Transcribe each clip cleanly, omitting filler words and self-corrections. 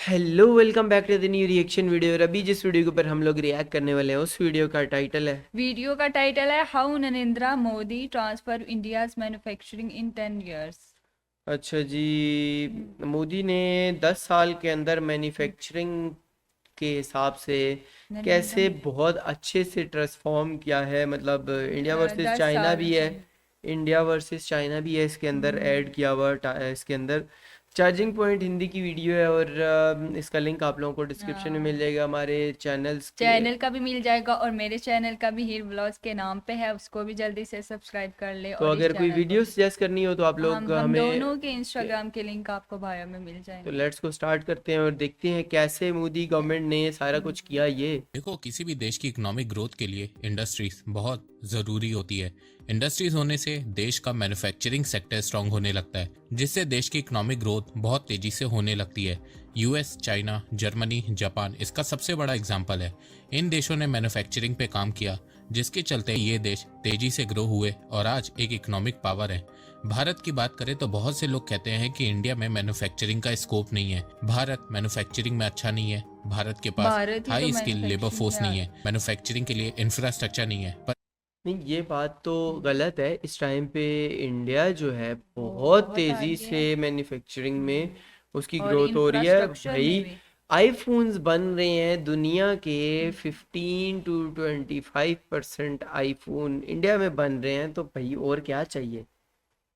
Hello, welcome back to the new reaction video. और अभी जिस वीडियो के ऊपर हम लोग रिएक्ट करने वाले हैं उस वीडियो का टाइटल है। वीडियो का टाइटल है how Narendra Modi transfer India's manufacturing in 10 years। अच्छा जी। मोदी ने 10 साल के अंदर मैन्युफैक्चरिंग के हिसाब से नरेंद्र कैसे बहुत अच्छे से ट्रांसफॉर्म किया है। मतलब इंडिया वर्सेस 10 साल चाइना भी है। से। इंडिया वर्सेस चाइना भी है इसके अंदर ऐड किया हुआ इसके अंदर। चार्जिंग पॉइंट हिंदी की वीडियो है और इसका लिंक आप लोगों को डिस्क्रिप्शन में मिल जाएगा हमारे चैनल्स के। चैनल का भी मिल जाएगा और मेरे चैनल का भी हीर ब्लॉग्स के नाम पे है, उसको भी जल्दी से सब्सक्राइब कर ले तो और इस अगर कोई चैनल को वीडियो भी। सजेस्ट करनी हो तो आप लोग हम हमें। दोनों के इंस्टाग्राम के लिंक आपको बायो में मिल तो जाएंगे। लेट्स को स्टार्ट करते हैं और देखते हैं कैसे मोदी गवर्नमेंट ने सारा कुछ किया ये। देखो, किसी भी देश की इकोनॉमिक ग्रोथ के लिए इंडस्ट्रीज बहुत ज़रूरी होती है। इंडस्ट्रीज होने से देश का मैन्युफैक्चरिंग सेक्टर स्ट्रांग होने लगता है, जिससे देश की इकोनॉमिक ग्रोथ बहुत तेजी से होने लगती है। यूएस, चाइना, जर्मनी, जापान इसका सबसे बड़ा एग्जाम्पल है। इन देशों ने मैन्युफैक्चरिंग पे काम किया, जिसके चलते ये देश तेजी से ग्रो हुए और आज एक इकोनॉमिक पावर है। भारत की बात करें तो बहुत से लोग कहते हैं कि इंडिया में मैन्युफैक्चरिंग का स्कोप नहीं है, भारत मैन्युफैक्चरिंग में अच्छा नहीं है, भारत के पास भारत ही तो high skill labour manufacturing force में नहीं है, मैन्युफैक्चरिंग के लिए इंफ्रास्ट्रक्चर नहीं है। पर नहीं, ये बात तो गलत है। इस टाइम पे इंडिया जो है बहुत बहुत तेजी आगे से है। मैन्युफैक्चरिंग में उसकी और ग्रोथ हो रही है इंफ्रास्ट्रक्चर भाई। में भी। आईफोन्स बन रहे हैं दुनिया के 15 to 25% आईफोन इंडिया में बन रहे हैं, तो भाई और क्या चाहिए।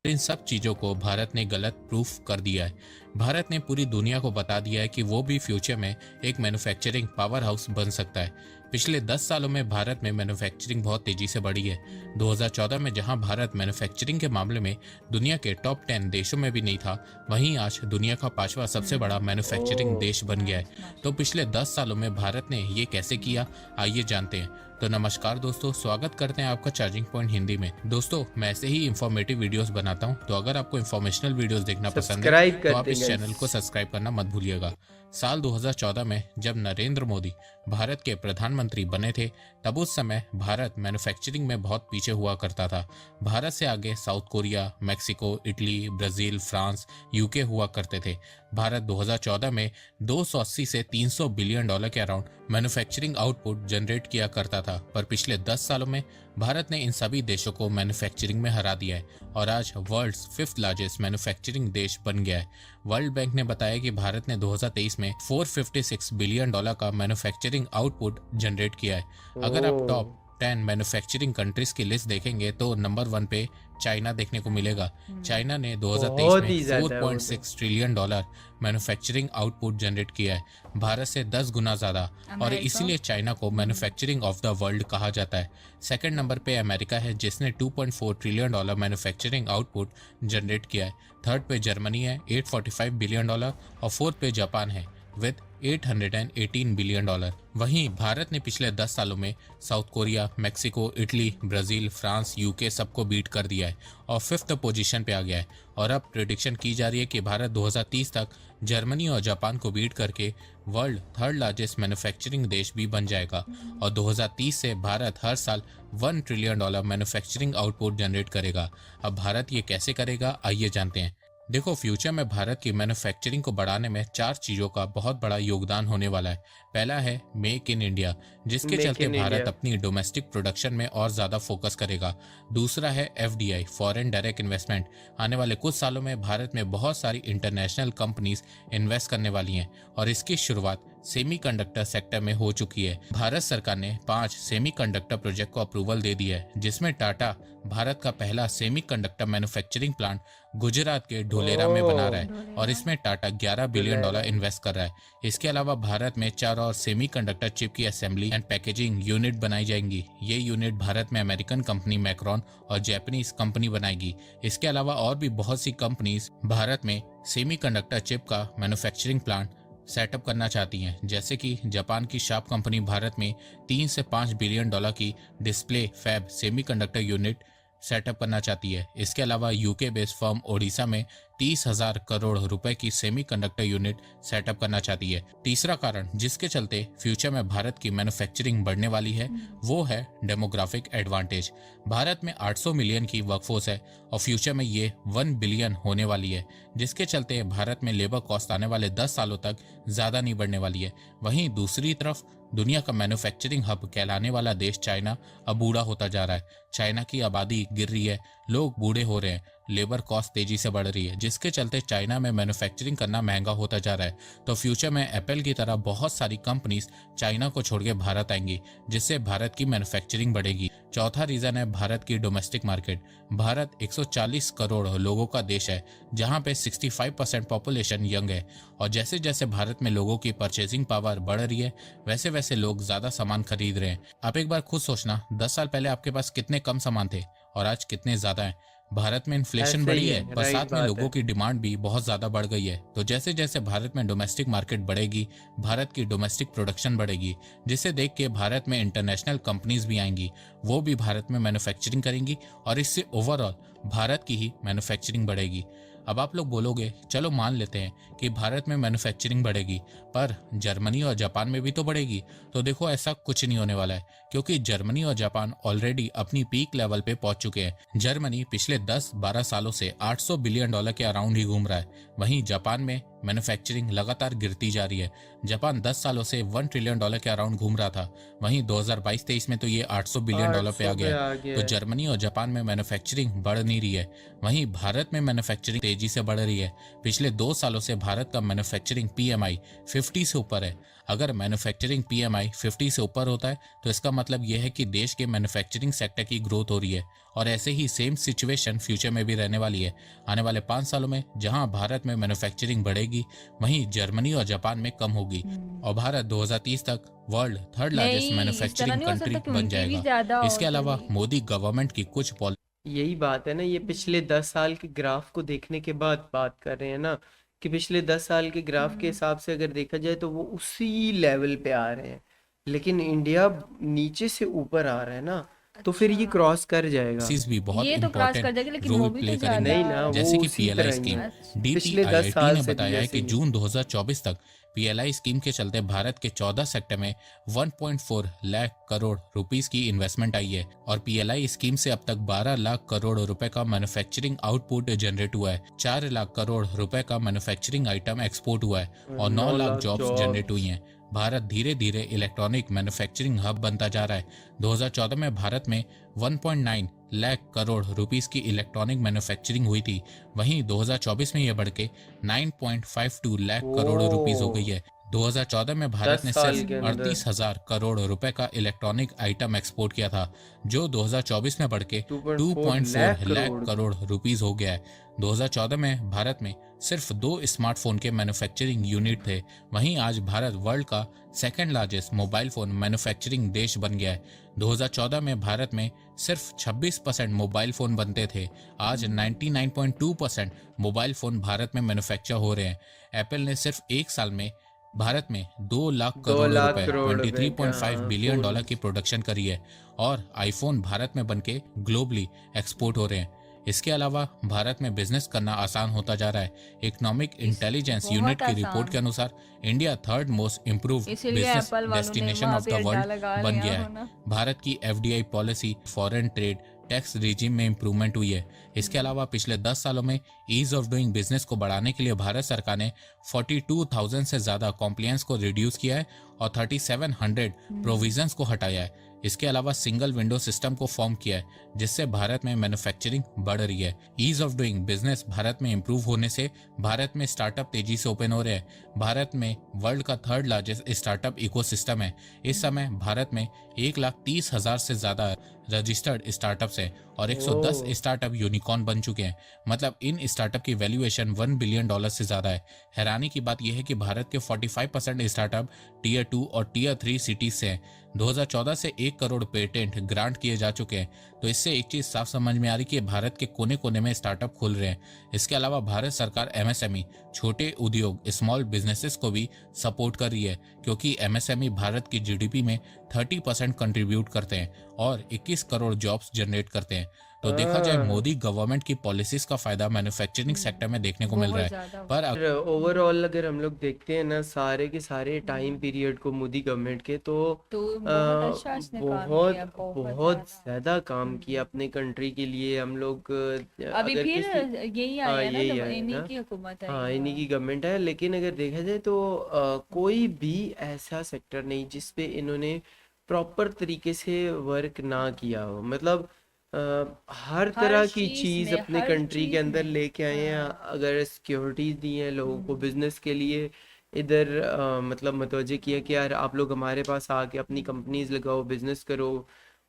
इन सब चीजों को भारत ने गलत प्रूफ कर दिया है। भारत ने पूरी दुनिया को बता दिया है कि वो भी फ्यूचर में एक मैन्युफैक्चरिंग पावर हाउस बन सकता है। पिछले 10 सालों में भारत में मैन्युफैक्चरिंग बहुत तेजी से बढ़ी है। 2014 में जहां भारत मैन्युफैक्चरिंग के मामले में दुनिया के टॉप 10 देशों में भी नहीं था, वहीं आज दुनिया का 5वां सबसे बड़ा मैन्युफैक्चरिंग ओह। देश बन गया है। तो पिछले 10 सालों में भारत ने ये कैसे किया, आइए जानते हैं। तो नमस्कार दोस्तों, स्वागत करते हैं आपका चार्जिंग पॉइंट हिंदी में। दोस्तों, मैं ऐसे ही इंफॉर्मेटिव वीडियोस बनाता हूं, तो अगर आपको इंफॉर्मेशनल वीडियोस देखना पसंद है सब्सक्राइब तो कर आप दें इस चैनल को गाइस। सब्सक्राइब करना मत भूलिएगा। साल 2014 में जब नरेंद्र मोदी भारत के प्रधानमंत्री बने थे, तब उस समय भारत मैन्युफैक्चरिंग में बहुत पीछे हुआ करता था। भारत से आगे south Korea, Mexico, Italy, Brazil, France, UK हुआ करते थे। भारत 2014 में 280 से 300 बिलियन डॉलर के अराउंड मैन्युफैक्चरिंग आउटपुट जनरेट किया करता था, पर पिछले 10 सालों में भारत ने इन सभी देशों को मैन्युफैक्चरिंग में हरा दिया है और आज वर्ल्ड्स 5th लार्जेस्ट मैन्युफैक्चरिंग देश बन गया है। वर्ल्ड बैंक ने बताया कि भारत ने 2023 में 456 बिलियन डॉलर का मैन्युफैक्चरिंग आउटपुट जनरेट किया है। अगर आप ओह। टॉप 10 मैन्युफैक्चरिंग कंट्रीज की लिस्ट देखेंगे तो नंबर 1 पे चाइना देखने को मिलेगा। चाइना ने 2023 बहुत में ही ज्यादा है वो तो। 4.6 trillion dollar manufacturing output generate किया है, भारत से 10 गुना ज्यादा, और अमेरिका। इसीलिए चाइना को मैन्युफैक्चरिंग ऑफ द वर्ल्ड कहा जाता है। सेकंड नंबर पे अमेरिका है, जिसने 2.4 trillion dollar manufacturing output generate किया है। थर्ड पे जर्मनी है 845 बिलियन डॉलर, और फोर्थ पे जापान है विद 818 बिलियन डॉलर। वहीं भारत ने पिछले 10 सालों में south Korea, Mexico, Italy, Brazil, France, UK सबको बीट कर दिया है और 5th पोजीशन पे आ गया है। और अब प्रेडिक्शन की जा रही है कि भारत 2030 तक जर्मनी और जापान को बीट करके वर्ल्ड 3rd लार्जेस्ट मैन्युफैक्चरिंग देश भी बन जाएगा। और 2030 से भारत हर साल 1 trillion dollar manufacturing output generate करेगा। अब भारत ये कैसे करेगा, आइए जानते हैं। देखो, फ्यूचर में भारत की मैन्युफैक्चरिंग को बढ़ाने में 4 चीज़ों का बहुत बड़ा योगदान होने वाला है। पहला है मेक इन इंडिया, जिसके मेक चलते इन भारत इंडिया। अपनी डोमेस्टिक प्रोडक्शन में और ज़्यादा फोकस करेगा। दूसरा है एफडीआई, फॉरेन डायरेक्ट इन्वेस्टमेंट। आने वाले कुछ सालों में भारत में बहुत सारी इंटरनेशनल कंपनीज इन्वेस्ट करने वाली हैं और इसकी शुरुआत सेमीकंडक्टर सेक्टर में हो चुकी है। भारत सरकार ने 5 सेमीकंडक्टर प्रोजेक्ट को अप्रूवल दे दिया है, जिसमें टाटा भारत का पहला सेमीकंडक्टर मैन्युफैक्चरिंग प्लांट गुजरात के ढोलेरा में बना रहा है और इसमें टाटा 11 बिलियन डॉलर इन्वेस्ट कर रहा है। इसके अलावा भारत में 4 और सेमीकंडक्टर चिप की असेंबली एंड पैकेजिंग यूनिट बनाई जाएंगी। ये यूनिट भारत में अमेरिकन कंपनी मैक्रॉन और जापानीज कंपनी बनाएगी। इसके अलावा और भी बहुत सी कंपनीज भारत में सेमीकंडक्टर चिप का मैन्युफैक्चरिंग प्लांट सेटअप करना चाहती हैं, जैसे कि जापान की शार्प कंपनी भारत में 3 से 5 बिलियन डॉलर की display fab semiconductor unit setup करना चाहती है। इसके अलावा यूके बेस्ड फर्म ओडिशा में 30,000 करोड़ रुपए की सेमीकंडक्टर यूनिट सेटअप करना चाहती है। तीसरा कारण जिसके चलते फ्यूचर में भारत की मैन्युफैक्चरिंग बढ़ने वाली है वो है डेमोग्राफिक एडवांटेज। भारत में 800 मिलियन की वर्कफोर्स है और फ्यूचर में ये 1 बिलियन होने वाली है, जिसके चलते भारत में लेबर कॉस्ट आने वाले 10 सालों तक ज्यादा नहीं बढ़ने वाली है। वहीं दूसरी तरफ दुनिया का मैन्युफैक्चरिंग हब कहलाने वाला देश चाइना अब बूढ़ा होता जा रहा है। चाइना की आबादी गिर रही है, लोग बूढ़े हो रहे हैं, लेबर कॉस्ट तेजी से बढ़ रही है, जिसके चलते चाइना में मैन्युफैक्चरिंग करना महंगा होता जा रहा है। तो फ्यूचर में एप्पल की तरह बहुत सारी कंपनीज चाइना को छोड़ के भारत आएंगी, जिससे भारत की मैन्युफैक्चरिंग बढ़ेगी। चौथा रीजन है भारत की डोमेस्टिक मार्केट। भारत 140 करोड़ लोगों का देश है, जहां पे 65% पॉपुलेशन यंग है, और जैसे जैसे भारत में लोगों की परचेजिंग पावर बढ़ रही है वैसे वैसे लोग ज्यादा सामान खरीद रहे हैं। आप एक बार खुद सोचना, 10 साल पहले आपके पास कितने कम सामान थे और आज कितने ज्यादा हैं। भारत में इन्फ्लेशन ऐसे बढ़ी ही है, है, पर राइट साथ में बात लोगों है। की डिमांड भी बहुत ज्यादा बढ़ गई है। तो जैसे जैसे भारत में डोमेस्टिक मार्केट बढ़ेगी, भारत की डोमेस्टिक प्रोडक्शन बढ़ेगी, जिसे देख के भारत में इंटरनेशनल कंपनीज भी आएंगी, वो भी भारत में मैन्युफैक्चरिंग करेंगी और इससे ओवरऑल भारत की ही मैन्युफैक्चरिंग बढ़ेगी। अब आप लोग बोलोगे चलो मान लेते हैं कि भारत में मैन्युफैक्चरिंग बढ़ेगी, पर जर्मनी और जापान में भी तो बढ़ेगी। तो देखो ऐसा कुछ नहीं होने वाला है, क्योंकि जर्मनी और जापान ऑलरेडी अपनी पीक लेवल पे पहुंच चुके हैं। जर्मनी पिछले 10-12 सालों से $800 बिलियन के अराउंड ही घूम रहा है, वहीं जापान में मैन्युफैक्चरिंग लगातार गिरती जा रही है। जापान 10 सालों से $1 ट्रिलियन के अराउंड घूम रहा था, वहीं 2022-23 में तो ये $800 बिलियन पे आ 800 पे गया आ है। गया तो है। जर्मनी और जापान में मैन्युफैक्चरिंग बढ़ नहीं रही है, वहीं भारत में मैन्युफैक्चरिंग तेजी से बढ़ रही है। पिछले 2 सालों से भारत का मैन्युफैक्चरिंग PMI 50 से ऊपर है। अगर मैन्युफैक्चरिंग PMI 50 से ऊपर होता है तो इसका मतलब यह है कि देश के मैन्युफैक्चरिंग सेक्टर की ग्रोथ हो रही है, और ऐसे ही सेम सिचुएशन फ्यूचर में भी रहने वाली है। आने वाले 5 सालों में जहां भारत में मैन्युफैक्चरिंग बढ़ेगी, वहीं जर्मनी और जापान में कम होगी, और भारत 2030 तक वर्ल्ड थर्ड लार्जेस्ट नहीं, इस तरह मैन्युफैक्चरिंग नहीं हो कंट्री सकता कि बन उनकी भी जाएगा। ज्यादा इसके हो अलावा थोड़ी। मोदी गवर्नमेंट की कुछ यही बात है ना, ये पिछले 10 साल के ग्राफ को देखने के बाद बात कर रहे हैं ना, कि पिछले 10 साल के ग्राफ के हिसाब से अगर देखा जाए तो वो उसी लेवल पे आ रहे हैं, लेकिन इंडिया नीचे से ऊपर आ रहा है ना, तो फिर ये क्रॉस कर जाएगा। पॉलिसीज भी बहुत ये तो क्रॉस कर इंपॉर्टेंट जाएगी, लेकिन वो रोल भी प्ले तो करेंगे। नहीं ज्यादा ना, जैसे वो कि उसी PLI तरह ही स्कीम। है। अच्छा। पिछले 10 DPIIT साल ने से भी बताया है ऐसे कि ही है। जून 2024 तक PLI स्कीम के चलते भारत के 14 सेक्टर में 1.4 लाख करोड़ रुपीस की इन्वेस्टमेंट आई है, और PLI स्कीम से अब तक 12 लाख करोड़ रुपए का मैन्युफैक्चरिंग आउटपुट जनरेट हुआ है, 4 लाख करोड़ रुपए का मैन्युफैक्चरिंग आइटम एक्सपोर्ट हुआ है, और 9 9 lakh lakh jobs generate jobs. हुई हैं। भारत धीरे धीरे इलेक्ट्रॉनिक मैन्युफैक्चरिंग हब बनता जा रहा है। 2014 में भारत में 1.9 लाख करोड़ रुपीस की इलेक्ट्रॉनिक मैन्युफैक्चरिंग हुई थी, वहीं 2024 में यह बढ़ के 9.52 लाख करोड़ रुपीस हो गई है। 2014 में भारत 10 ने साल सिर्फ के अंदर 38,000 करोड़ रुपए का इलेक्ट्रॉनिक आइटम एक्सपोर्ट किया था, जो 2024 में बढ़ के 2.4 2.4 लाख करोड़। करोड़ रुपीस हो गया है। 2014 में भारत में सिर्फ 2 स्मार्टफोन के मैन्युफैक्चरिंग यूनिट थे, वहीं आज भारत वर्ल्ड का second largest mobile phone manufacturing देश बन गया है। 2014 में भारत में सिर्फ 26% मोबाइल फोन बनते थे, आज 99.2% मोबाइल फोन भारत में मैन्युफैक्चर हो रहे हैं। एप्पल ने सिर्फ एक साल में भारत में 2 लाख 2 करोड़ लाख रुपए करोड़ रुपए का 23.5 बिलियन डॉलर फोन। की प्रोडक्शन करी है, और आईफोन भारत में बनके ग्लोबली एक्सपोर्ट हो रहे हैं। इसके अलावा भारत में बिजनेस करना आसान होता जा रहा है। इकोनॉमिक इंटेलिजेंस बहुत यूनिट की आसान। रिपोर्ट के अनुसार इंडिया थर्ड मोस्ट इम्प्रूव्ड इसीलिए बिजनेस एप्पल वालों ने डेस्टिनेशन वहाँ ऑफ पे द अड्डा वर्ल्ड लगा बन लिया गया होना। है। भारत की FDI policy, foreign trade, tax regime में इम्प्रूवमेंट हुई है। इसके अलावा पिछले 10 सालों में ईज ऑफ डूइंग बिजनेस को बढ़ाने के लिए भारत सरकार ने 42,000 से ज्यादा कॉम्प्लायंस को रिड्यूस किया है और 3700 प्रोविजंस को हटाया है। इसके अलावा सिंगल विंडो सिस्टम को फॉर्म किया है, जिससे भारत में मैन्युफैक्चरिंग बढ़ रही है। Ease of doing business Bharat में इंप्रूव होने से भारत में स्टार्टअप तेजी से ओपन हो रहे हैं। भारत में वर्ल्ड का थर्ड लार्जेस्ट स्टार्टअप इकोसिस्टम है। इस समय भारत में 1,30,000 से ज्यादा रजिस्टर्ड स्टार्टअप्स हैं और 110 स्टार्टअप यूनिकॉर्न बन चुके हैं। मतलब इन स्टार्टअप की वैल्यूएशन $1 बिलियन से ज्यादा है। हैरानी की बात यह है कि भारत के 45% स्टार्टअप टीयर 2 और टीयर 3 सिटीज से हैं। 2014 से 1 करोड़ पेटेंट ग्रांट किए जा चुके हैं। तो इससे एक चीज साफ समझ में आ रही कि भारत के कोने कोने में स्टार्टअप खुल रहे हैं। इसके अलावा भारत सरकार MSME छोटे उद्योग स्मॉल बिजनेसेस को भी सपोर्ट कर रही है, क्योंकि MSME भारत की GDP में 30% कंट्रीब्यूट करते हैं और 21 करोड़ जॉब्स जनरेट करते हैं। तो देखा जाए हाँ मोदी गवर्नमेंट की पॉलिसीज का फायदा मैन्युफैक्चरिंग सेक्टर में देखने को मिल रहा बहुत है। ज्यादा। पर ओवरऑल अगर हम लोग देखते हैं ना सारे के सारे टाइम पीरियड को मोदी गवर्नमेंट के, तो तो अ, बहुत अच्छा इसने काम बहुत किया, बहुत बहुत ज्यादा। ज़्यादा काम किया अपने कंट्री के लिए। हम लोग अभी अगर फिर किसी, यही हाँ आए हैं ना, यही तो है इन्हीं ना, की हुकूमत है हाँ ये। इन्हीं हाँ। की गवर्नमेंट है। लेकिन अगर देखा जाए तो कोई भी ऐसा सेक्टर नहीं जिस पे इन्होंने प्रॉपर तरीके से वर्क ना किया हो। मतलब अ, हर हर तरह की चीज चीज़ में, अपने हर कंट्री के चीज अंदर में। लेके आए हैं। हाँ। अगर सिक्योरिटीज दी हैं लोगों को हम्म। बिजनेस के लिए, इधर मतलब मतवजह किया कि यार आप लोग हमारे पास आके अपनी कंपनीज लगाओ, बिजनेस करो।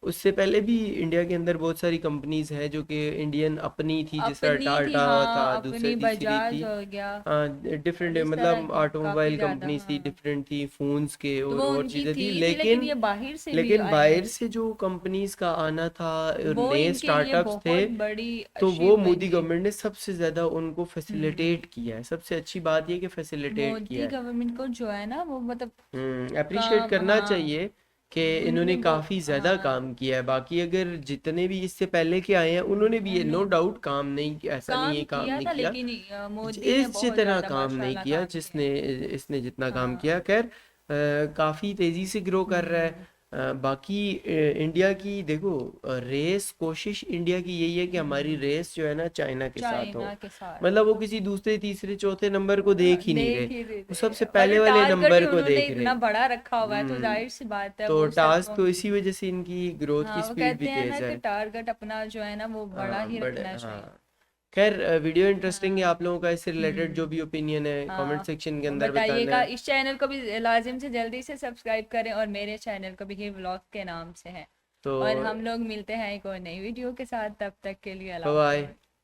उससे पहले भी इंडिया के अंदर बहुत सारी कंपनीज हैं जो कि इंडियन अपनी थी, जैसा अपनी थी, टाटा था, हाँ, दूसरी अपनी तीसरी बजाज थी। हो गया हाँ डिफरेंट, और इस तरह मतलब की काफी ऑटोमोबाइल ज्यादा। कंपनीज थी, हाँ, डिफरेंट थी, फोन्स के तो और वो उनकी चीज़ें थी। थी, लेकिन लेकिन ये बाहर से भी लेकिन आए बाहर हैं। से जो कंपनीज का आना था और वो नए इनके लिए स्टार्टअप्स थे, बहुत बड़ी तो वो अचीवमेंट मोदी थी। गवर्नमेंट ने सबसे ज़्यादा उनको हम्म। फैसिलिटेट किया है। सबसे अच्छी बात ये कि फैसिलिटेट किया मोदी है। गवर्नमेंट को जो है ना, वो मतलब अप्रिशिएट काम, करना हाँ, चाहिए कि उन्होंने इन्होंने काफ़ी ज़्यादा हाँ, काम किया है। बाकी अगर जितने भी इससे पहले के आए हैं उन्होंने भी, ये नो उन्होंने डाउट, काम नहीं किया, ऐसा नहीं है काम काम किया नहीं था, किया, लेकिन मोदी ने इस बहुत जितना ज्यादा काम नहीं माशाल्लाह किया काम किया जिसने है। इसने जितना काम हाँ। किया। खैर काफ़ी तेज़ी से ग्रो कर रहा है। हम्म। बाकी इंडिया की देखो, रेस, कोशिश इंडिया की यही है कि हमारी हम्म। रेस जो है ना चाइना के साथ हो। चाइना के साथ। मतलब वो किसी दूसरे तीसरे चौथे नंबर को देख ही नहीं रहे, देख ही नहीं वो रहे, सबसे और पहले वाले टारगेट ही नंबर को उन्होंने देख रहे। इतना बड़ा रखा हुआ है, तो हम्म जाहिर सी बात है तो वो सब। टास्क तो इसी वजह से इनकी ग्रोथ की हाँ, वो स्पीड भी कहते हैं ना तेज कि है। टारगेट अपना जो है ना, वो बड़ा हाँ ही बड़े, रखना चाहिए। हाँ। खैर वीडियो इंटरेस्टिंग है। हाँ। आप लोगों का इससे रिलेटेड जो हम्म। भी ओपिनियन है कमेंट हाँ, सेक्शन के और अंदर बताना बताइएगा, है। इस चैनल को भी लाजिम से जल्दी से सब्सक्राइब करें, और मेरे चैनल को भी ये व्लॉग के नाम से है। तो और हम लोग मिलते हैं एक और नई वीडियो के साथ, तब तक के लिए अल्लाह बाय। हाफ़िज़।